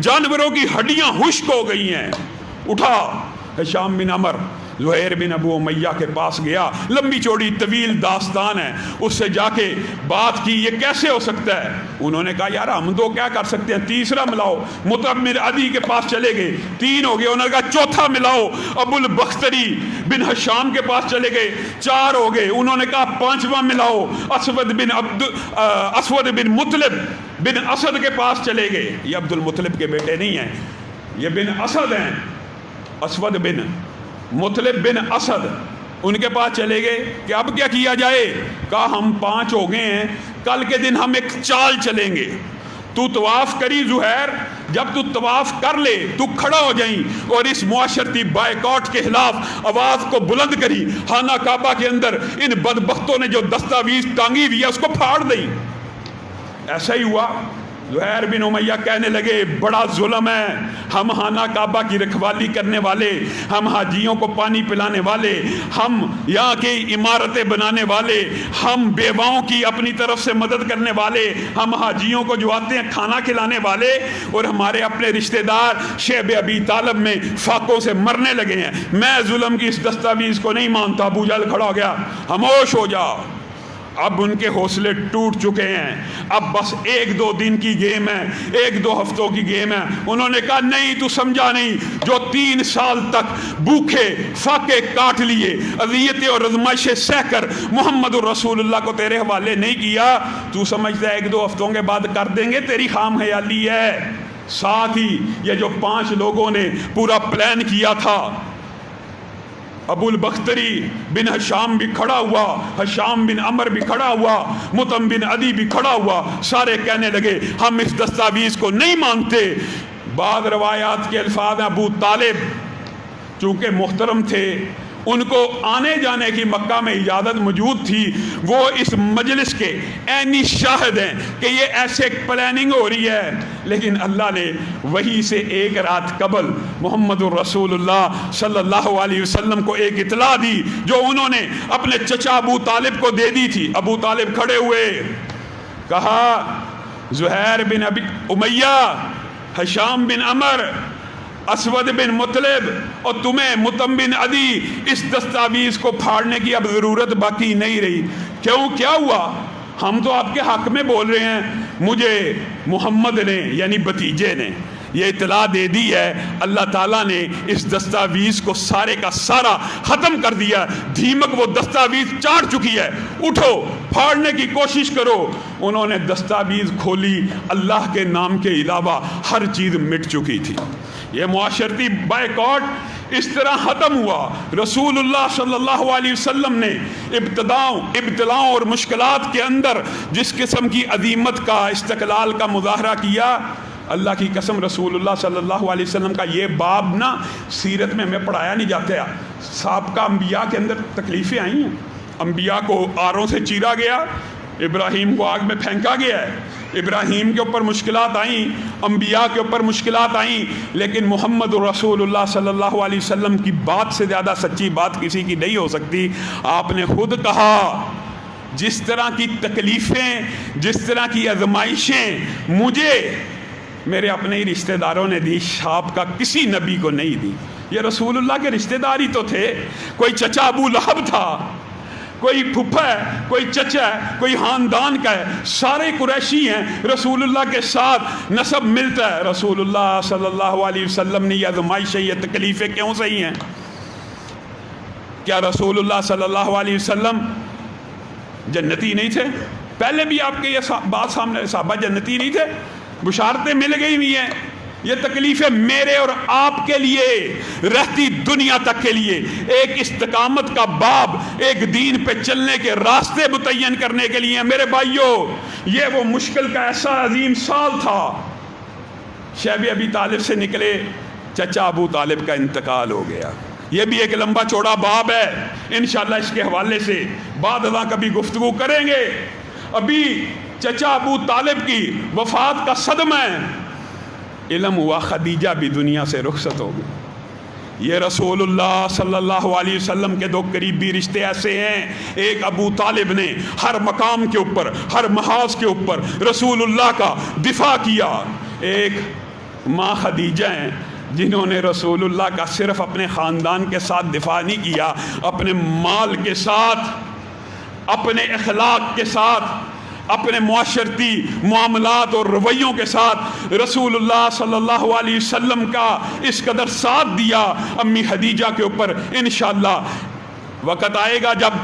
जानवरों की हड्डियां खुश्क हो गई हैं। उठा, हिशाम बिन अमर ज़ुहैर बिन अबू उमैया के पास गया, लंबी चौड़ी तवील दास्तान है, उससे जाके बात की ये कैसे हो सकता है। उन्होंने कहा यार हम दो क्या कर सकते हैं, तीसरा मिलाओ। मुतअम्मिर अदी के पास चले गए, 3 हो गए। उन्होंने कहा चौथा मिलाओ। अबुल बख्तरी बिन हशाम के पास चले गए, 4 हो गए। उन्होंने कहा 5वां मिलाओ। असवद बिन मुतलिब बिन असद के पास चले गए। ये अब्दुल मुतलिब के बेटे नहीं हैं, ये बिन असद हैं, असवद बिन मुतलिब बिन असद। उनके पास चले गए कि अब क्या किया जाए। कहा हम 5 हो गए हैं, कल के दिन हम एक चाल चलेंगे। तू तवाफ करी ज़ुहैर, जब तू तवाफ कर ले तू खड़ा हो जाई और इस मुआशरती बायकॉट के खिलाफ आवाज़ को बुलंद करी। खाना काबा के अंदर इन बदबख्तों ने जो दस्तावीज टांगी हुई है उसको फाड़ दी। ऐसा ही हुआ। ज़ुहैर बिन उमैया कहने लगे बड़ा जुल्म है, हम खाना काबा की रखवाली करने वाले, हम हाजियों को पानी पिलाने वाले, हम यहाँ की इमारतें बनाने वाले, हम बेवाओं की अपनी तरफ से मदद करने वाले, हम हाजियों को जो आते हैं खाना खिलाने वाले, और हमारे अपने रिश्तेदार शेब अबी तालब में फाकों से मरने लगे हैं। मैं जुल्म की इस दस्तावीज़ को नहीं मानता। अबू जहल खड़ा हो गया, खामोश हो जाओ। अब उनके हौसले टूट चुके हैं, अब बस 1-2 दिन की गेम है, 1-2 हफ्तों की गेम है। उन्होंने कहा नहीं तू समझा नहीं, जो 3 साल तक भूखे फाके काट लिए, अज़ियतें और आज़माइशें सहकर मोहम्मद रसूलुल्लाह को तेरे हवाले नहीं किया, तू समझता है 1-2 हफ्तों के बाद कर देंगे, तेरी खाम ख्याली है। साथ ही ये जो 5 लोगों ने पूरा प्लान किया था, अबुल बख्तरी बिन हशाम भी खड़ा हुआ, हशाम बिन अमर भी खड़ा हुआ, मुतम बिन अदी भी खड़ा हुआ। सारे कहने लगे हम इस दस्तावीज़ को नहीं मानते। बाद रवायात के अल्फाज अबू तालिब चूँकि मुहतरम थे, उनको आने जाने की मक्का में इजाज़त मौजूद थी, वो इस मजलिस के ऐनी शाहिद हैं कि ये ऐसे प्लानिंग हो रही है। लेकिन अल्लाह ने वही से एक रात कबल मोहम्मद रसूलुल्लाह सल्लल्लाहु अलैहि वसल्लम को एक इतला दी जो उन्होंने अपने चचा अबू तालिब को दे दी थी। अबू तालिब खड़े हुए, कहा ज़ुहैर बिन अबी उमैया, हशाम बिन अमर, असवद बिन मुतलिब और तुम्हें मुतम बिन अदी इस दस्तावीज़ को फाड़ने की अब ज़रूरत बाकी नहीं रही। क्यों, क्या हुआ? हम तो आपके हक़ में बोल रहे हैं। मुझे मोहम्मद ने यानी भतीजे ने ये इतला दे दी है, अल्लाह ताला ने इस दस्तावीज़ को सारे का सारा ख़त्म कर दिया। धीमक वो दस्तावीज़ चाट चुकी है, उठो फाड़ने की कोशिश करो। उन्होंने दस्तावीज़ खोली, अल्लाह के नाम के अलावा हर चीज़ मिट चुकी थी। ये मुआशरती बायकॉट इस तरह ख़त्म हुआ। रसूलुल्लाह सल्लल्लाहु अलैहि वसल्लम ने इब्तिलाओं और मुश्किलात के अंदर जिस किस्म की अज़ीमत का, इस्तक़लाल का मुज़ाहरा किया, अल्लाह की कसम रसूलुल्लाह सल्लल्लाहु अलैहि वसल्लम का ये बाब ना सीरत में हमें पढ़ाया नहीं जाता। साबका अंबिया के अंदर तकलीफ़ें आई हैं। अंबिया को आरों से चीरा गया, इब्राहीम को आग में फेंका गया है, इब्राहीम के ऊपर मुश्किलात आई, अंबिया के ऊपर मुश्किलात आई, लेकिन मोहम्मद रसूलुल्लाह सल्लल्लाहु अलैहि वसल्लम की बात से ज़्यादा सच्ची बात किसी की नहीं हो सकती। आपने खुद कहा जिस तरह की तकलीफ़ें, जिस तरह की आजमाइशें मुझे मेरे अपने ही रिश्तेदारों ने दी, साबका किसी नबी को नहीं दी। ये रसूलुल्लाह के रिश्तेदार ही तो थे। कोई चचा अबू लहब था, कोई फुफा है, कोई चचा है, कोई खानदान का है, सारे कुरैशी हैं। रसूलुल्लाह के साथ नसब मिलता है। रसूलुल्लाह सल्लल्लाहु अलैहि वसल्लम ने यह आज़माइशें, ये तकलीफ़ें क्यों सही हैं? क्या रसूलुल्लाह सल्लल्लाहु अलैहि वसल्लम जन्नती नहीं थे? पहले भी आपके ये बात सामने, साहबा जन्नती नहीं थे? बुशारतें मिल गई हुई हैं। ये तकलीफ़ें मेरे और आपके लिए, रहती दुनिया तक के लिए एक इस्तकामत का बाब, एक दीन पे चलने के रास्ते मुतय्यन करने के लिए। मेरे भाइयों, ये वो मुश्किल का ऐसा अजीम साल था। शैब अबी तालिब से निकले, चचा अबू तालिब का इंतकाल हो गया। ये भी एक लंबा चौड़ा बाब है, इंशाअल्लाह इसके हवाले से बाद अदा कभी गुफ्तगू करेंगे। अभी चचा अबू तालिब की वफात का सदमा है, इल्म हुआ खदीजा भी दुनिया से रुखसत हो गई। ये रसूलुल्लाह सल्लल्लाहु अलैहि वसल्लम के 2 करीबी रिश्ते ऐसे हैं। एक अबू तालिब ने हर मकाम के ऊपर, हर महाज के ऊपर रसूलुल्लाह का दिफा किया। एक ماں خدیجہ ہیں جنہوں نے رسول اللہ کا صرف اپنے خاندان کے ساتھ دفاع نہیں کیا، اپنے مال کے ساتھ، اپنے اخلاق کے ساتھ، اپنے معاشرتی معاملات اور رویوں کے ساتھ رسول اللہ صلی اللہ علیہ وسلم کا اس قدر ساتھ دیا۔ امی خدیجہ کے اوپر انشاءاللہ وقت آئے گا جب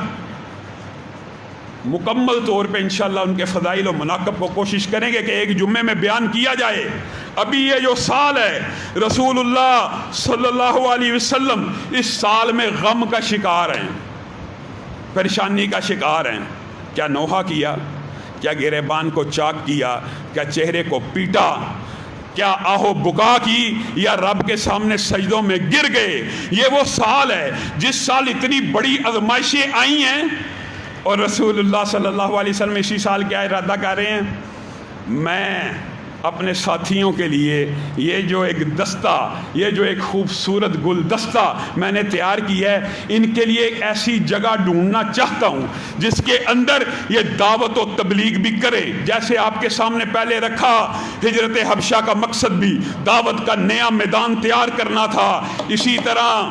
مکمل طور پہ انشاءاللہ ان کے فضائل و مناقب کو کوشش کریں گے کہ ایک جمعے میں بیان کیا جائے۔ ابھی یہ جو سال ہے رسول اللہ صلی اللہ علیہ وسلم اس سال میں غم کا شکار ہیں، پریشانی کا شکار ہیں۔ کیا نوحہ کیا، کیا گریبان کو چاک کیا، کیا چہرے کو پیٹا، کیا آہو بکا کی، یا رب کے سامنے سجدوں میں گر گئے؟ یہ وہ سال ہے جس سال اتنی بڑی آزمائشیں آئی ہیں، اور رسول اللہ صلی اللہ علیہ وسلم اسی سال کیا ارادہ کر رہے ہیں؟ میں اپنے ساتھیوں کے لیے یہ جو ایک دستہ، یہ جو ایک خوبصورت گلدستہ میں نے تیار کیا ہے، ان کے لیے ایک ایسی جگہ ڈھونڈنا چاہتا ہوں جس کے اندر یہ دعوت و تبلیغ بھی کرے۔ جیسے آپ کے سامنے پہلے رکھا ہجرت حبشہ کا مقصد بھی دعوت کا نیا میدان تیار کرنا تھا، اسی طرح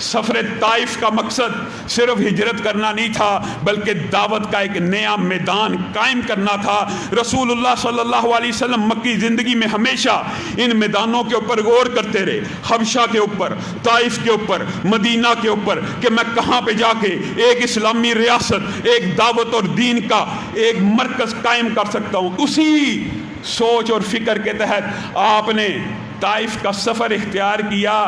سفر طائف کا مقصد صرف ہجرت کرنا نہیں تھا بلکہ دعوت کا ایک نیا میدان قائم کرنا تھا۔ رسول اللہ صلی اللہ علیہ وسلم مکی زندگی میں ہمیشہ ان میدانوں کے اوپر غور کرتے رہے، حبشہ کے اوپر، طائف کے اوپر، مدینہ کے اوپر، کہ میں کہاں پہ جا کے ایک اسلامی ریاست، ایک دعوت اور دین کا ایک مرکز قائم کر سکتا ہوں۔ اسی سوچ اور فکر کے تحت آپ نے طائف کا سفر اختیار کیا۔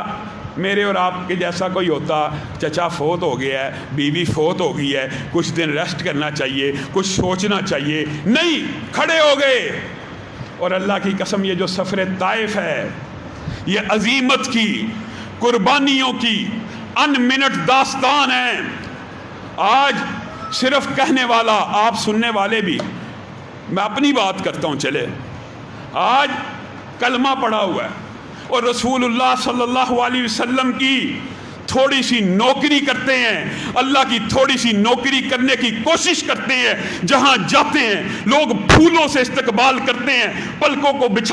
میرے اور آپ کے جیسا کوئی ہوتا، چچا فوت ہو گیا ہے، بیوی فوت ہو گئی ہے، کچھ دن ریسٹ کرنا چاہیے، کچھ سوچنا چاہیے، نہیں، کھڑے ہو گئے۔ اور اللہ کی قسم یہ جو سفر طائف ہے یہ عظیمت کی، قربانیوں کی ان منٹ داستان ہے۔ آج صرف کہنے والا، آپ سننے والے بھی، میں اپنی بات کرتا ہوں، چلے آج کلمہ پڑا ہوا ہے اور رسول اللہ صلی اللہ علیہ وسلم کی تھوڑی سی نوکری کرتے ہیں، اللہ کی تھوڑی سی نوکری کرنے کی کوشش کرتے ہیں، جہاں جاتے ہیں لوگ پھولوں سے استقبال کرتے ہیں، پلکوں کو بچھا